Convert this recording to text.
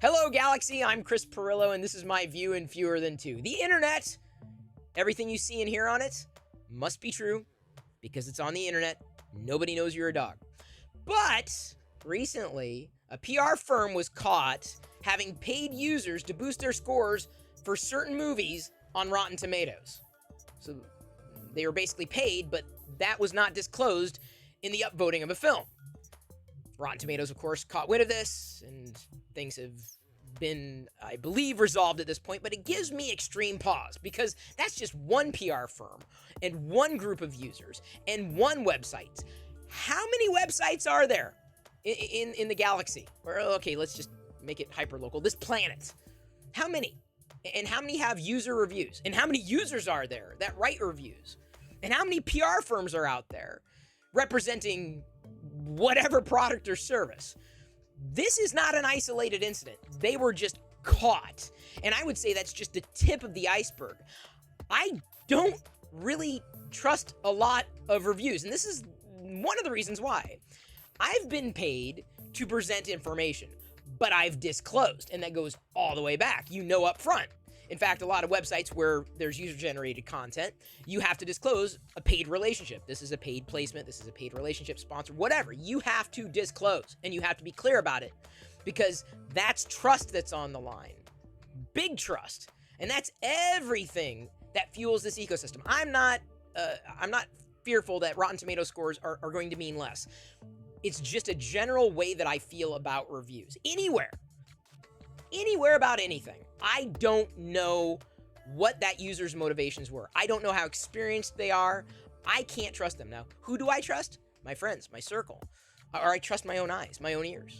Hello, Galaxy. I'm Chris Pirillo, and this is my view in Fewer Than Two. The internet, everything you see and hear on it, must be true because it's on the internet. Nobody knows you're a dog. But recently, a PR firm was caught having paid users to boost their scores for certain movies on Rotten Tomatoes. So they were basically paid, but that was not disclosed in the upvoting of a film. Rotten Tomatoes, of course, caught wind of this, and things have been, I believe, resolved at this point, but it gives me extreme pause because that's just one PR firm and one group of users and one website. How many websites are there in the galaxy? Or, okay, let's just make it hyper-local. This planet. How many? And how many have user reviews? And how many users are there that write reviews? And how many PR firms are out there representing whatever product or service? This is not an isolated incident. They were just caught. And I would say that's just the tip of the iceberg. I don't really trust a lot of reviews, and this is one of the reasons why. I've been paid to present information, but I've disclosed, and that goes all the way back. You know up front. In fact, a lot of websites where there's user-generated content, you have to disclose a paid relationship. This is a paid placement. This is a paid relationship, sponsor, whatever. You have to disclose, and you have to be clear about it because that's trust that's on the line. Big trust. And that's everything that fuels this ecosystem. I'm not fearful that Rotten Tomato scores are going to mean less. It's just a general way that I feel about reviews. Anywhere about anything. I don't know what that user's motivations were. I don't know how experienced they are. I can't trust them. Now, who do I trust? My friends, my circle. Or I trust my own eyes, my own ears.